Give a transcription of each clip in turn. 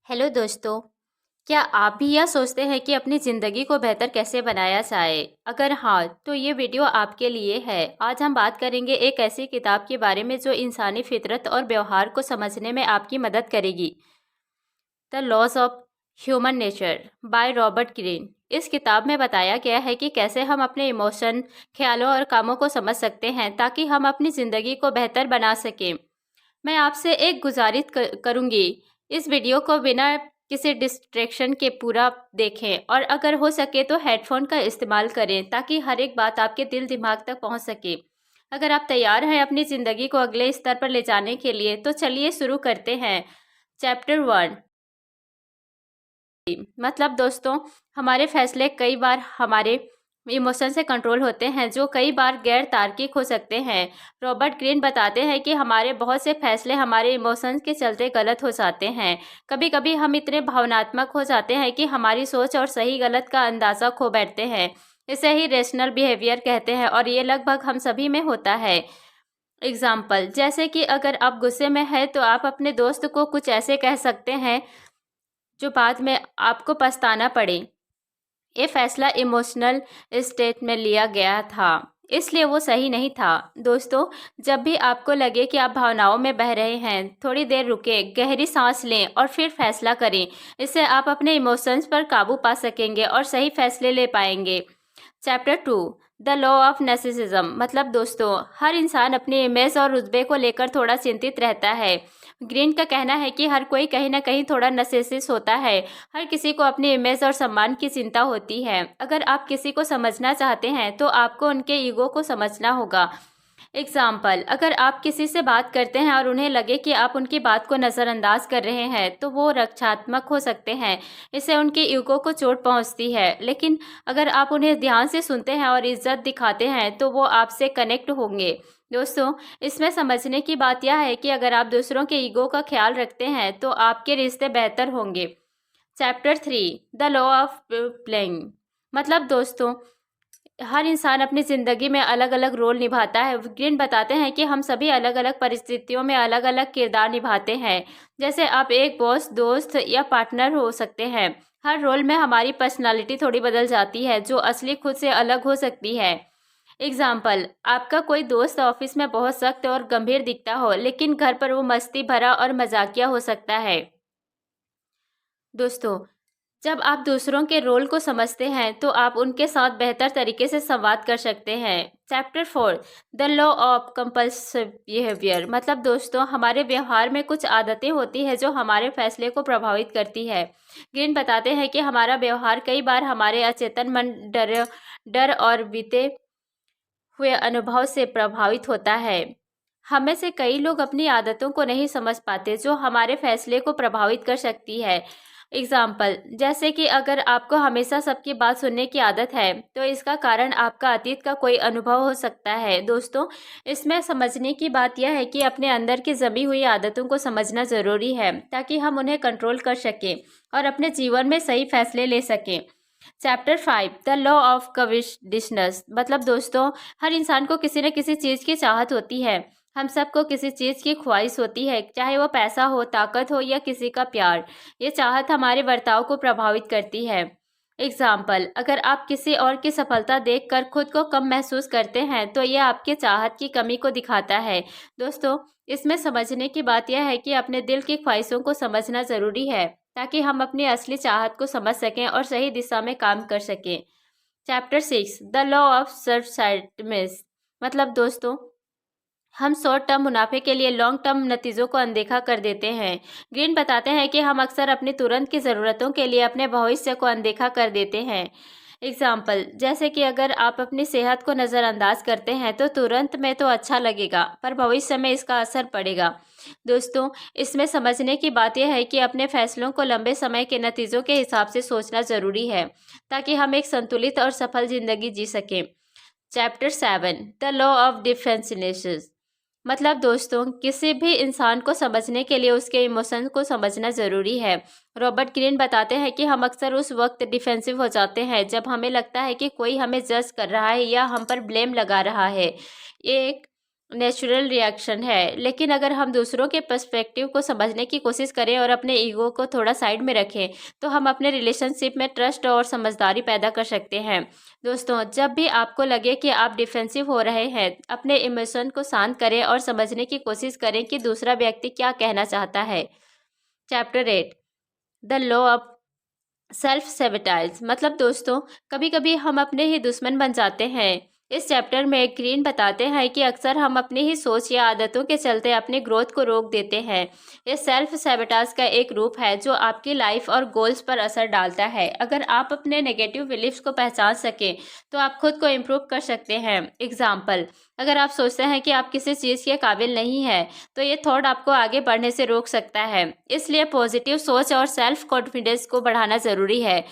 Hello दोस्तों। क्या आप भी यह सोचते हैं कि अपनी ज़िंदगी को बेहतर कैसे बनाया जाए? अगर हाँ, तो ये वीडियो आपके लिए है। आज हम बात करेंगे एक ऐसी किताब के बारे में जो इंसानी फितरत और व्यवहार को समझने में आपकी मदद करेगी। The laws of human nature by Robert Greene. इस किताब में बताया गया है कि कैसे हम अपने इमोशन, ख्यालों और कामों को समझ सकते हैं ताकि हम अपनी ज़िंदगी को बेहतर बना सकें। मैं आपसे एक गुजारिश करूंगी, इस वीडियो को बिना किसी डिस्ट्रैक्शन के पूरा देखें और अगर हो सके तो हेडफोन का इस्तेमाल करें ताकि हर एक बात आपके दिल दिमाग तक पहुंच सके। अगर आप तैयार हैं अपनी ज़िंदगी को अगले स्तर पर ले जाने के लिए तो चलिए शुरू करते हैं। चैप्टर 1। मतलब दोस्तों, हमारे फैसले कई बार हमारे इमोशन से कंट्रोल होते हैं जो कई बार गैर तार्किक हो सकते हैं। रॉबर्ट ग्रीन बताते हैं कि हमारे बहुत से फैसले हमारे इमोशंस के चलते गलत हो जाते हैं। कभी कभी हम इतने भावनात्मक हो जाते हैं कि हमारी सोच और सही गलत का अंदाज़ा खो बैठते हैं। इसे ही रेशनल बिहेवियर कहते हैं और ये लगभग हम सभी में होता है। एग्जाम्पल, जैसे कि अगर आप गुस्से में हैं तो आप अपने दोस्त को कुछ ऐसे कह सकते हैं जो बाद में आपको पछताना पड़े। ये फैसला इमोशनल स्टेट में लिया गया था, इसलिए वो सही नहीं था। दोस्तों, जब भी आपको लगे कि आप भावनाओं में बह रहे हैं, थोड़ी देर रुकें, गहरी सांस लें और फिर फैसला करें। इससे आप अपने इमोशंस पर काबू पा सकेंगे और सही फैसले ले पाएंगे। Chapter 2। The law of narcissism. मतलब दोस्तों, हर इंसान अपनी इमेज और रुतबे को लेकर थोड़ा चिंतित रहता है। ग्रीन का कहना है कि हर कोई कहीं ना कहीं थोड़ा नर्सिसिस्ट होता है। हर किसी को अपनी इमेज और सम्मान की चिंता होती है। अगर आप किसी को समझना चाहते हैं तो आपको उनके ईगो को समझना होगा। एग्जाम्पल, अगर आप किसी से बात करते हैं और उन्हें लगे कि आप उनकी बात को नज़रअंदाज कर रहे हैं तो वो रक्षात्मक हो सकते हैं। इससे उनके ईगो को चोट पहुंचती है। लेकिन अगर आप उन्हें ध्यान से सुनते हैं और इज्जत दिखाते हैं तो वो आपसे कनेक्ट होंगे। दोस्तों, इसमें समझने की बात यह है कि अगर आप दूसरों के ईगो का ख्याल रखते हैं तो आपके रिश्ते बेहतर होंगे। Chapter 3। The law of playing. मतलब दोस्तों, हर इंसान अपनी ज़िंदगी में अलग अलग रोल निभाता है। ग्रीन बताते हैं कि हम सभी अलग अलग परिस्थितियों में अलग अलग किरदार निभाते हैं। जैसे आप एक बॉस, दोस्त या पार्टनर हो सकते हैं। हर रोल में हमारी पर्सनालिटी थोड़ी बदल जाती है जो असली खुद से अलग हो सकती है। एग्जाम्पल, आपका कोई दोस्त ऑफिस में बहुत सख्त और गंभीर दिखता हो लेकिन घर पर वो मस्ती भरा और मजाकिया हो सकता है। दोस्तों, जब आप दूसरों के रोल को समझते हैं तो आप उनके साथ बेहतर तरीके से संवाद कर सकते हैं। Chapter 4। The law of compulsive behaviour. मतलब दोस्तों, हमारे व्यवहार में कुछ आदतें होती हैं जो हमारे फैसले को प्रभावित करती है। ग्रीन बताते हैं कि हमारा व्यवहार कई बार हमारे अचेतन मन, डर और बीते हुए अनुभव से प्रभावित होता है। हमें से कई लोग अपनी आदतों को नहीं समझ पाते जो हमारे फैसले को प्रभावित कर सकती है। एग्जाम्पल, जैसे कि अगर आपको हमेशा सबकी बात सुनने की आदत है तो इसका कारण आपका अतीत का कोई अनुभव हो सकता है। दोस्तों, इसमें समझने की बात यह है कि अपने अंदर की जमी हुई आदतों को समझना ज़रूरी है ताकि हम उन्हें कंट्रोल कर सकें और अपने जीवन में सही फैसले ले सकें। Chapter 5। The law of covetousness. मतलब दोस्तों, हर इंसान को किसी न किसी चीज़ की चाहत होती है। हम सबको किसी चीज़ की ख्वाहिश होती है, चाहे वो पैसा हो, ताकत हो या किसी का प्यार। ये चाहत हमारे बर्ताव को प्रभावित करती है। एग्जाम्पल, अगर आप किसी और की सफलता देखकर खुद को कम महसूस करते हैं तो यह आपके चाहत की कमी को दिखाता है। दोस्तों, इसमें समझने की बात यह है कि अपने दिल की ख्वाहिशों को समझना ज़रूरी है ताकि हम अपनी असली चाहत को समझ सकें और सही दिशा में काम कर सकें। Chapter 6। The law of shortsightedness. मतलब दोस्तों, हम शॉर्ट टर्म मुनाफे के लिए लॉन्ग टर्म नतीजों को अनदेखा कर देते हैं। ग्रीन बताते हैं कि हम अक्सर अपनी तुरंत की ज़रूरतों के लिए अपने भविष्य को अनदेखा कर देते हैं। एग्जाम्पल, जैसे कि अगर आप अपनी सेहत को नज़रअंदाज करते हैं तो तुरंत में तो अच्छा लगेगा पर भविष्य में इसका असर पड़ेगा। दोस्तों, इसमें समझने की बात यह है कि अपने फैसलों को लंबे समय के नतीजों के हिसाब से सोचना ज़रूरी है ताकि हम एक संतुलित और सफल ज़िंदगी जी सकें। Chapter 7। The law of defensiveness. मतलब दोस्तों, किसी भी इंसान को समझने के लिए उसके इमोशन को समझना ज़रूरी है। रॉबर्ट ग्रीन बताते हैं कि हम अक्सर उस वक्त डिफेंसिव हो जाते हैं जब हमें लगता है कि कोई हमें जज कर रहा है या हम पर ब्लेम लगा रहा है। ये एक नेचुरल रिएक्शन है। लेकिन अगर हम दूसरों के पर्सपेक्टिव को समझने की कोशिश करें और अपने ईगो को थोड़ा साइड में रखें, तो हम अपने रिलेशनशिप में ट्रस्ट और समझदारी पैदा कर सकते हैं। दोस्तों, जब भी आपको लगे कि आप डिफेंसिव हो रहे हैं, अपने इमोशन को शांत करें और समझने की कोशिश करें कि दूसरा व्यक्ति क्या कहना चाहता है। Chapter 8, the law of self sabotage. मतलब दोस्तों, कभी कभी हम अपने ही दुश्मन बन जाते हैं। इस चैप्टर में ग्रीन बताते हैं कि अक्सर हम अपनी ही सोच या आदतों के चलते अपनी ग्रोथ को रोक देते हैं। ये सेल्फ सेबोटाज का एक रूप है जो आपकी लाइफ और गोल्स पर असर डालता है। अगर आप अपने नेगेटिव बिलीफ्स को पहचान सकें तो आप खुद को इम्प्रूव कर सकते हैं। एग्जाम्पल, अगर आप सोचते हैं कि आप किसी चीज़ के काबिल नहीं है, तो ये थॉट आपको आगे बढ़ने से रोक सकता है। इसलिए पॉजिटिव सोच और सेल्फ कॉन्फिडेंस को बढ़ाना जरूरी है।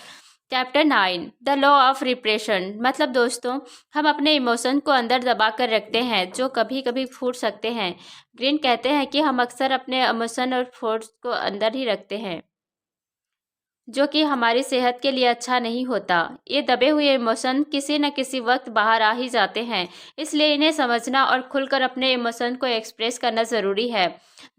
Chapter 9, the law of repression. मतलब दोस्तों, हम अपने इमोशन को अंदर दबा कर रखते हैं जो कभी कभी फूट सकते हैं। ग्रीन कहते हैं कि हम अक्सर अपने इमोशन और थॉट्स को अंदर ही रखते हैं, जो कि हमारी सेहत के लिए अच्छा नहीं होता। ये दबे हुए इमोशन किसी न किसी वक्त बाहर आ ही जाते हैं, इसलिए इन्हें समझना और खुलकर अपने इमोशन को एक्सप्रेस करना ज़रूरी है।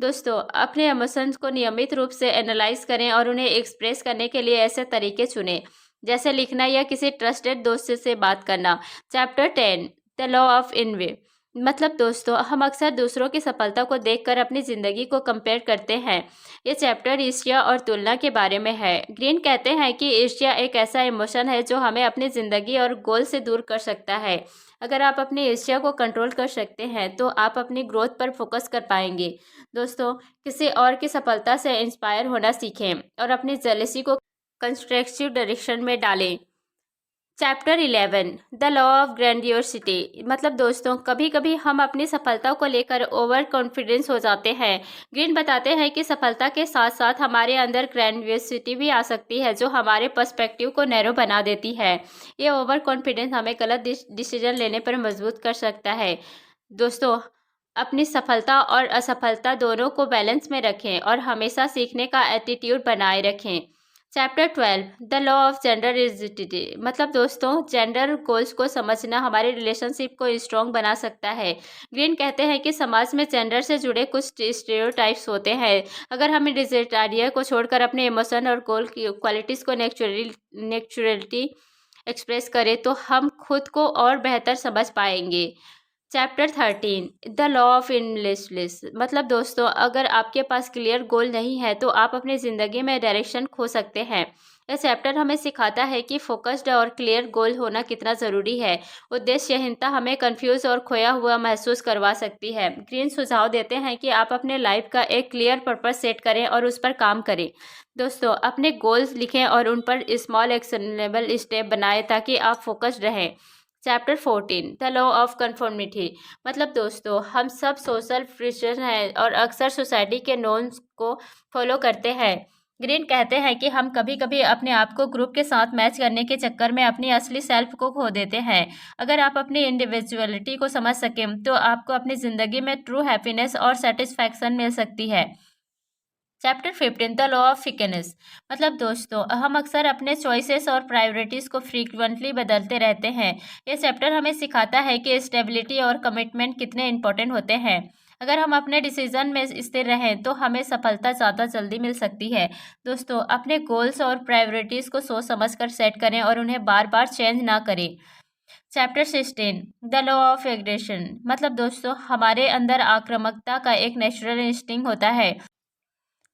दोस्तों, अपने इमोशंस को नियमित रूप से एनालाइज करें और उन्हें एक्सप्रेस करने के लिए ऐसे तरीके चुनें, जैसे लिखना या किसी ट्रस्टेड दोस्त से बात करना। Chapter 10, the law of envy. मतलब दोस्तों, हम अक्सर दूसरों की सफलता को देखकर अपनी ज़िंदगी को कंपेयर करते हैं। ये चैप्टर ईर्ष्या और तुलना के बारे में है। ग्रीन कहते हैं कि ईर्ष्या एक ऐसा इमोशन है जो हमें अपनी ज़िंदगी और गोल से दूर कर सकता है। अगर आप अपनी ईर्ष्या को कंट्रोल कर सकते हैं तो आप अपनी ग्रोथ पर फोकस कर पाएंगे। दोस्तों, किसी और की सफलता से इंस्पायर होना सीखें और अपनी जेलसी को कंस्ट्रक्टिव डायरेक्शन में डालें। Chapter 11, the law of grandiosity. मतलब दोस्तों, कभी कभी हम अपनी सफलता को लेकर ओवर कॉन्फिडेंस हो जाते हैं। ग्रीन बताते हैं कि सफलता के साथ साथ हमारे अंदर ग्रैंडियोसिटी भी आ सकती है जो हमारे पर्सपेक्टिव को नैरो बना देती है। ये ओवर कॉन्फिडेंस हमें गलत डिसीजन लेने पर मजबूत कर सकता है। दोस्तों, अपनी सफलता और असफलता दोनों को बैलेंस में रखें और हमेशा सीखने का एटीट्यूड बनाए रखें। Chapter 12, the law of gender rigidity. मतलब दोस्तों, जेंडर गोल्स को समझना हमारे रिलेशनशिप को स्ट्रॉन्ग बना सकता है। ग्रीन कहते हैं कि समाज में जेंडर से जुड़े कुछ स्टेरियोटाइप्स होते हैं। अगर हम इस आइडिया को छोड़कर अपने इमोशन और गोल की क्वालिटीज़ को नेचुरलिटी एक्सप्रेस करें तो हम खुद को और बेहतर समझ पाएंगे। Chapter 13, the law of aimlessness. मतलब दोस्तों, अगर आपके पास क्लियर गोल नहीं है तो आप अपनी ज़िंदगी में डायरेक्शन खो सकते हैं। यह चैप्टर हमें सिखाता है कि फोकस्ड और क्लियर गोल होना कितना ज़रूरी है। उद्देश्यहीनता हमें कंफ्यूज और खोया हुआ महसूस करवा सकती है। ग्रीन सुझाव देते हैं कि आप अपने लाइफ का एक क्लियर पर्पस सेट करें और उस पर काम करें। दोस्तों, अपने गोल्स लिखें और उन पर स्मॉल एक्शनेबल स्टेप बनाएं ताकि आप फोकस्ड रहें। Chapter 14, the law of conformity. मतलब दोस्तों, हम सब सोशल क्रिएचर हैं और अक्सर सोसाइटी के नॉर्म्स को फॉलो करते हैं। ग्रीन कहते हैं कि हम कभी कभी अपने आप को ग्रुप के साथ मैच करने के चक्कर में अपनी असली सेल्फ को खो देते हैं। अगर आप अपनी इंडिविजुअलिटी को समझ सकें तो आपको अपनी ज़िंदगी में ट्रू हैप्पीनेस और सेटिस्फैक्शन मिल सकती है। Chapter 15, the law of fickleness. मतलब दोस्तों, हम अक्सर अपने चॉइसेस और प्रायोरिटीज़ को फ्रीक्वेंटली बदलते रहते हैं। ये चैप्टर हमें सिखाता है कि स्टेबिलिटी और कमिटमेंट कितने इंपॉर्टेंट होते हैं। अगर हम अपने डिसीजन में स्थिर रहें तो हमें सफलता ज़्यादा जल्दी मिल सकती है। दोस्तों, अपने गोल्स और प्रायोरिटीज़ को सोच समझ कर सेट करें और उन्हें बार बार चेंज ना करें। Chapter 16, the law of aggression. मतलब दोस्तों, हमारे अंदर आक्रामकता का एक नेचुरल इंस्टिंक्ट होता है।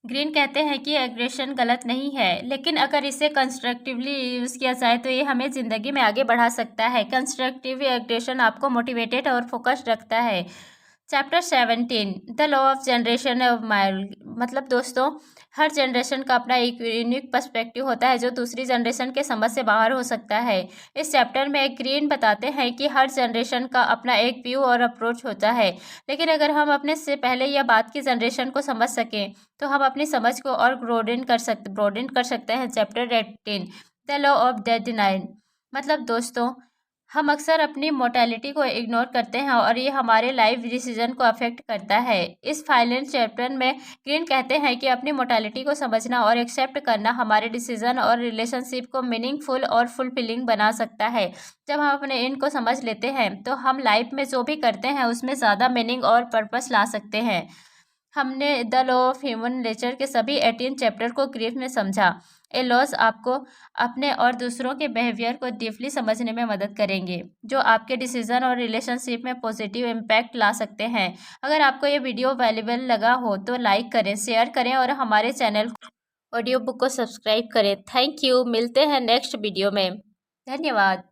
ग्रीन कहते हैं कि एग्रेशन गलत नहीं है, लेकिन अगर इसे कंस्ट्रक्टिवली यूज़ किया जाए तो ये हमें ज़िंदगी में आगे बढ़ा सकता है। कंस्ट्रक्टिव एग्रेशन आपको मोटिवेटेड और फोकस्ड रखता है। Chapter 17, the law of generation of mile. मतलब दोस्तों, हर जनरेशन का अपना एक यूनिक पर्सपेक्टिव होता है जो दूसरी जनरेशन के समझ से बाहर हो सकता है। इस चैप्टर में एक ग्रीन बताते हैं कि हर जनरेशन का अपना एक व्यू और अप्रोच होता है, लेकिन अगर हम अपने से पहले या बाद की जनरेशन को समझ सकें तो हम अपनी समझ को और ब्रॉडेन कर सकते हैं। Chapter 18, the law of death denial. मतलब दोस्तों, हम अक्सर अपनी मोर्टेलिटी को इग्नोर करते हैं और ये हमारे लाइफ डिसीजन को अफेक्ट करता है। इस फाइनल चैप्टर में ग्रीन कहते हैं कि अपनी मोर्टेलिटी को समझना और एक्सेप्ट करना हमारे डिसीजन और रिलेशनशिप को मीनिंगफुल और फुलफिलिंग बना सकता है। जब हम अपने एंड को समझ लेते हैं तो हम लाइफ में जो भी करते हैं उसमें ज़्यादा मीनिंग और पर्पस ला सकते हैं। हमने the law of human nature के सभी 18 चैप्टर को ग्रीफ में समझा। ए लॉज आपको अपने और दूसरों के बिहेवियर को डीपली समझने में मदद करेंगे, जो आपके डिसीजन और रिलेशनशिप में पॉजिटिव इम्पैक्ट ला सकते हैं। अगर आपको ये वीडियो वैल्यूएबल लगा हो तो लाइक करें, शेयर करें और हमारे चैनल ऑडियो बुक को सब्सक्राइब करें। Thank you. मिलते हैं नेक्स्ट वीडियो में। धन्यवाद।